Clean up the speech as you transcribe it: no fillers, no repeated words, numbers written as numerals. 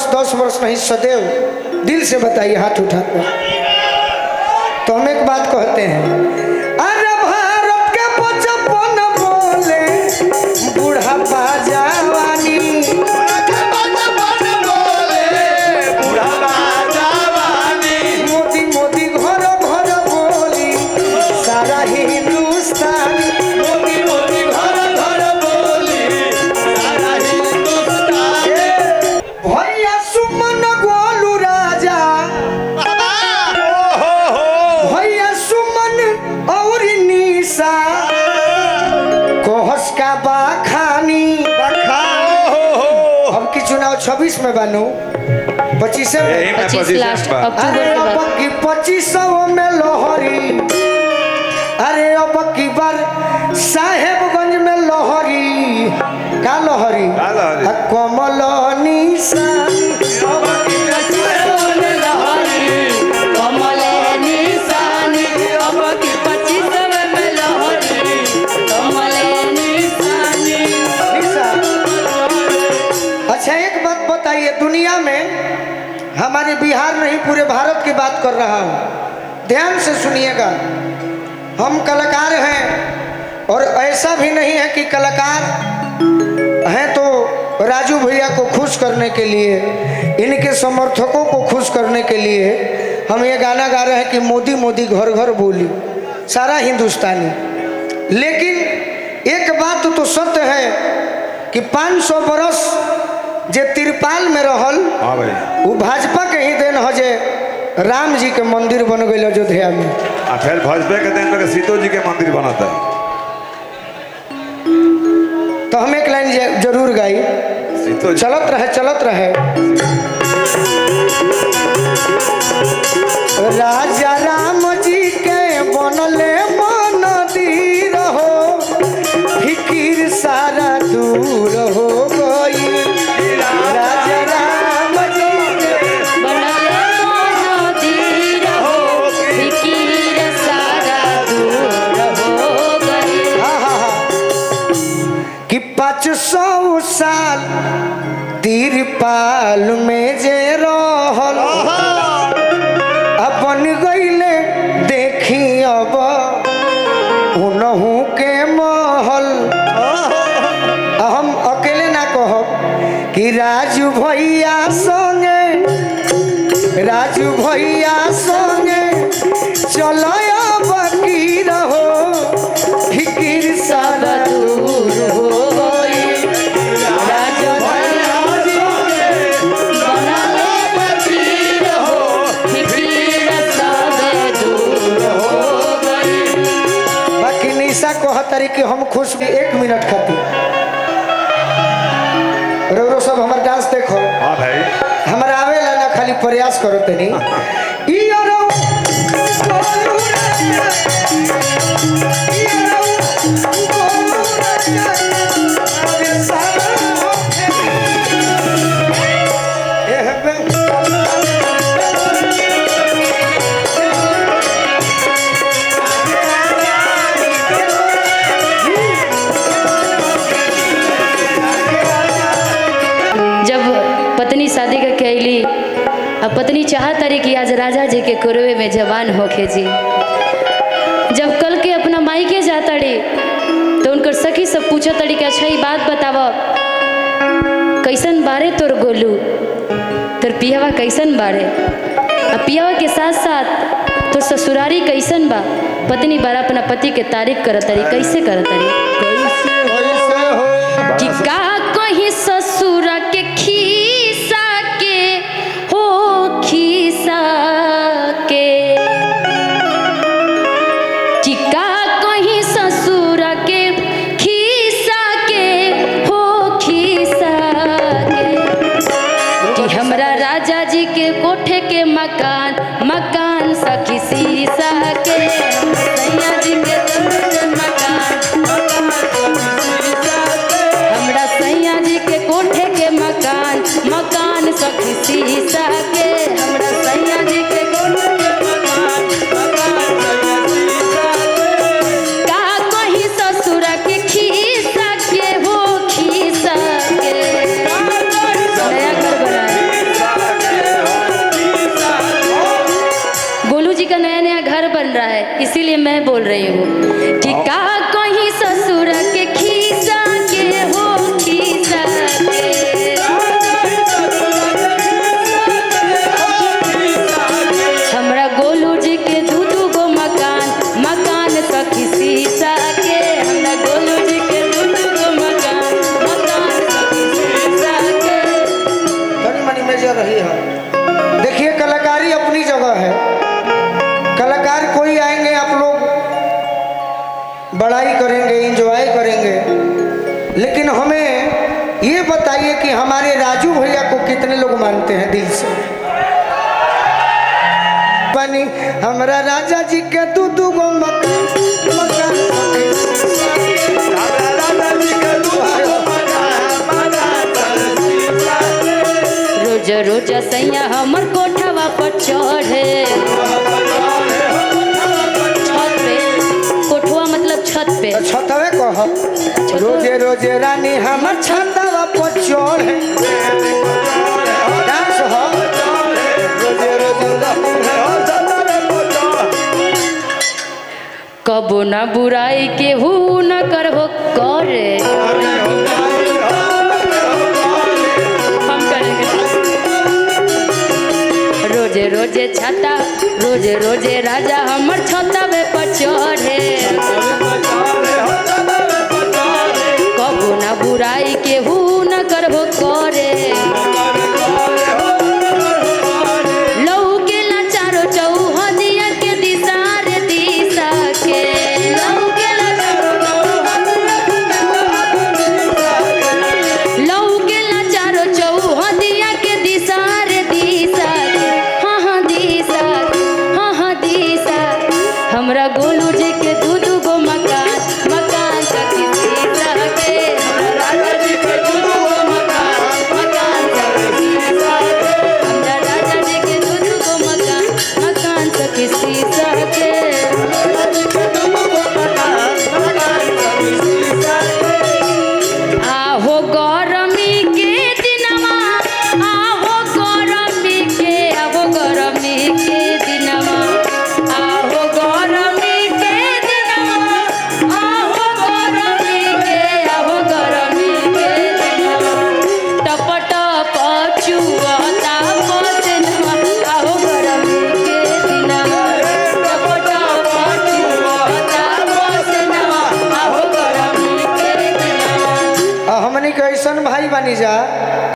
वर्ष 10 वर्ष नहीं, सदैव दिल से बताइए हाथ उठाकर। तो हम एक बात कहते हैं, अरे भारत के 55 बोले बुढ़ापा जवानी, मोदी मोदी घर घर बोली सारा हिंदुस्तान, मोदी मोदी घर घर बोली सारा हिंदुस्तान। भैया सुमन गोलू राजा, भैया सुमन और निशा कोहस का बाखानी। हम की चुनाव 26 में बनू, 25 में 25 लास्ट अक्टूबर की 25 में लोहरी। अरे अब की बार साहेबगंज में लोहरी, का लोहरी कमल निशान, अच्छा एक बात बताइए, दुनिया में हमारे बिहार नहीं पूरे भारत की बात कर रहा हूँ, ध्यान से सुनिएगा। हम कलाकार हैं और ऐसा भी नहीं है कि कलाकार हैं तो राजू भैया को खुश करने के लिए, इनके समर्थकों को खुश करने के लिए हम ये गाना गा रहे हैं कि मोदी मोदी घर घर बोली सारा हिंदुस्तानी। लेकिन एक बात तो सत्य है कि 500 बरस जे तिरपाल में रहल, वो भाजपा के ही देन है जे राम जी के मंदिर बन गए अयोध्या में, फिर भाजपा के देन लगे सीतो जी के मंदिर बनाता है। तो हम एक लाइन जरूर गाई, चलत रहे चलत रहे। राजा राम जी के बनले मंदिर हो, फिकिर सारा दूर हो गई। राजा राम जी के बनले मंदिर हो, फिकिर सारा दूर हो गई। कि 500 साल तिरपाल में जे रहल, अपन गईले देखी अब उनहू के महल। हम अकेले ना कहब कि राजू भैया संगे, राजू भैया संगे चलो बकीर हो, फिकिर सारा दूर हो गई। राजू भैया बनले मंदिर हो, फिकिर सारा दूर हो गई। बाकी निशा को हतरी कि हम खुश भी 1 मिनट खाती। रो सब हमार डांस देखो। हाँ भाई, हमारा आवेला ना, खाली प्रयास करो तनी। पत्नी शादी का कैली, अब पत्नी चाहत तारी कि आज राजा जी के कुरवे में जवान होके जी। जब कल के अपना मायके जाता रे तो उनकर सखी सब पूछा तड़ी कि अच्छा ही बात बताव, कैसन बारे तोर गोलू, तोर पियावा कैसन बारे, अब पियावा के साथ साथ तो ससुरारी कैसन बा। पत्नी बारा अपना पति के तारीफ करत तारी, कैसे करत तारी कि का कहीं ससुरा के खीसा के हो, खीसा के कि का कहीं ससुरा के खीसा के हो, खीसा के कि हमरा राजा जी के कोठे के मकान, मकान सखी शीशा के, सैया जी के मकान, हमरा सैया जी के कोठे के मकान, मकान सखी शीशा के, हमरा सैया जी के कोठे के मकान, मकान शीशा के। का कहीं ससुरा के खीसा के हो, खीसा के, नया घर बनाए इसीलिए मैं बोल रही हूँ कि का कहीं ससुर के खीसा के हो खीसा के हमरा गोलू जी के दू दू गो मकान मकान सखी शीशा के हमरा गोलू जी के दू दू गो मकान मकान सखी शीशा के। बड़ी मनी मेजर रही है। देखिए कलाकारी अपनी जगह है, कलाकार कोई आएंगे आप लोग बड़ाई करेंगे एंजॉय करेंगे, लेकिन हमें ये बताइए कि हमारे राजू भैया को कितने लोग मानते हैं दिल से। बनी हमारा राजा जी के दू दू गो मकान मकान रोज रोज सैया हमर कोठवा पर चढ़े छत पे, कोठवा मतलब छत पे। छतवे कह रोजे रोजे रानी हमर छतवा पर चढ़े डांस हो रोजे रोजे कबो ना बुराई के हु न करबो करे हम करेंगे। रोजे रोजे छाता रोजे रोजे राजा हमर छतवे पर चढ़े कबो ना बुराई के हु न करबो करे लहू के लाचारो चौहदिया के दिशा रे दिशा के लहू के लाचारो चौहदिया के दिशा रे दिशा के हाँ दिशा हाँ दिशा हमरा गोलू जी के दू दू गो मकान मकान सखी शीशा के हमरा राजा जी के दू दू गो मकान मकान सखी शीशा के हमरा राजा जी के दू दू गो मकान मकान सखी शीशा के। आहो गरमी के दिनवा आहो गरमी के आहो गरमी के दिनवा आहो गरमी के दिनवा आहो गरमी के आहो गरमी के दिनवा टप टप चुवता पसनवा आहो गरमी के दिनवा टप टप चुवता पसनवा आहो गरमी के दिनवा। हमनी के ऐसन भाई बनी जा